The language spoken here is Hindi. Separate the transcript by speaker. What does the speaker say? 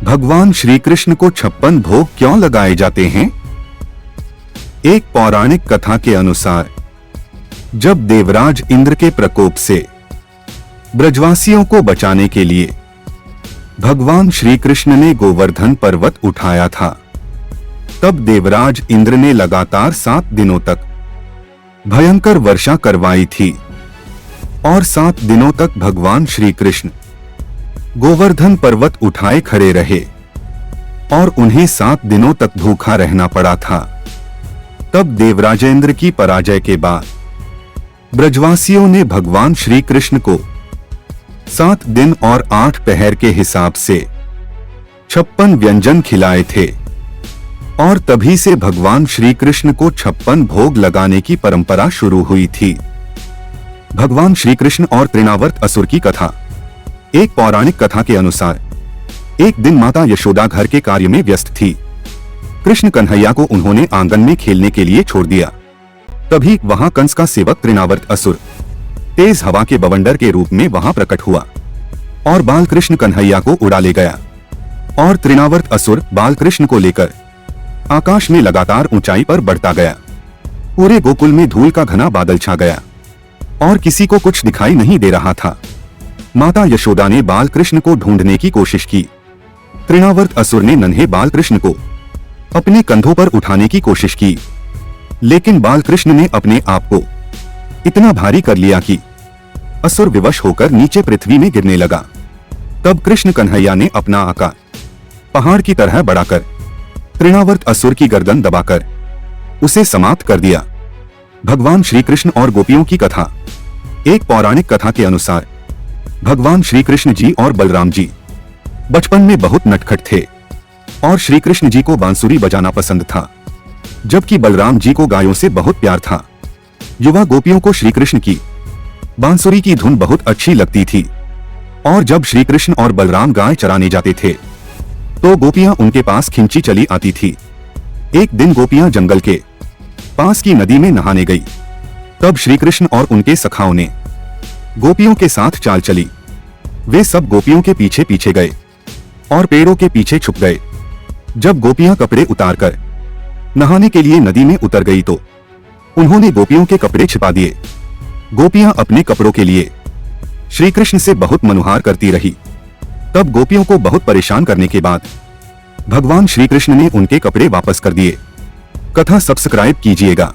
Speaker 1: भगवान श्री कृष्ण को 56 भोग क्यों लगाए जाते हैं? एक पौराणिक कथा के अनुसार जब देवराज इंद्र के प्रकोप से ब्रजवासियों को बचाने के लिए भगवान श्री कृष्ण ने गोवर्धन पर्वत उठाया था, तब देवराज इंद्र ने लगातार 7 दिनों तक भयंकर वर्षा करवाई थी और 7 दिनों तक भगवान श्री कृष्ण गोवर्धन पर्वत उठाए खड़े रहे और उन्हें 7 दिनों तक भूखा रहना पड़ा था। तब देवराजेंद्र की पराजय के बाद ब्रजवासियों ने भगवान श्री कृष्ण को 7 दिन और 8 पहर के हिसाब से 56 व्यंजन खिलाए थे और तभी से भगवान श्री कृष्ण को 56 भोग लगाने की परंपरा शुरू हुई थी। भगवान श्री कृष्ण और तृणावर्त असुर की कथा। एक पौराणिक कथा के अनुसार एक दिन माता यशोदा घर के कार्य में व्यस्त थी। कृष्ण कन्हैया को उन्होंने आंगन में खेलने के लिए छोड़ दिया। तभी वहां कंस का सेवक तृणावर्त असुर तेज हवा के बवंडर के रूप में वहां प्रकट हुआ और बाल कृष्ण कन्हैया को उड़ा ले गया और तृणावर्त असुर बाल कृष्ण को लेकर आकाश में लगातार ऊंचाई पर बढ़ता गया। पूरे गोकुल में धूल का घना बादल छा गया और किसी को कुछ दिखाई नहीं दे रहा था। माता यशोदा ने बाल कृष्ण को ढूंढने की कोशिश की। तृणावर्त असुर ने नन्हे बाल कृष्ण को अपने कंधों पर उठाने की कोशिश की, लेकिन बाल कृष्ण ने अपने आप को इतना भारी कर लिया कि असुर विवश होकर नीचे पृथ्वी में गिरने लगा। तब कृष्ण कन्हैया ने अपना आकार पहाड़ की तरह बढ़ाकर तृणावर्त असुर की गर्दन दबाकर उसे समाप्त कर दिया। भगवान श्री कृष्ण और गोपियों की कथा। एक पौराणिक कथा के अनुसार भगवान श्री कृष्ण जी और बलराम जी बचपन में बहुत नटखट थे और श्री कृष्ण जी को बांसुरी बजाना पसंद था, जबकि बलराम जी को गायों से बहुत प्यार था। युवा गोपियों को श्री कृष्ण की बांसुरी की धुन बहुत अच्छी लगती थी और जब श्री कृष्ण और बलराम गाय चराने जाते थे तो गोपियां उनके पास खिंची चली आती थी। एक दिन गोपियां जंगल के पास की नदी में नहाने गई। तब श्री कृष्ण और उनके सखाओं ने गोपियों के साथ चाल चली। वे सब गोपियों के पीछे पीछे गए और पेड़ों के पीछे छुप गए। जब गोपियां कपड़े उतारकर नहाने के लिए नदी में उतर गई तो उन्होंने गोपियों के कपड़े छिपा दिए। गोपियां अपने कपड़ों के लिए श्री कृष्ण से बहुत मनुहार करती रही। तब गोपियों को बहुत परेशान करने के बाद भगवान श्री कृष्ण ने उनके कपड़े वापस कर दिए। कथा सब्सक्राइब कीजिएगा।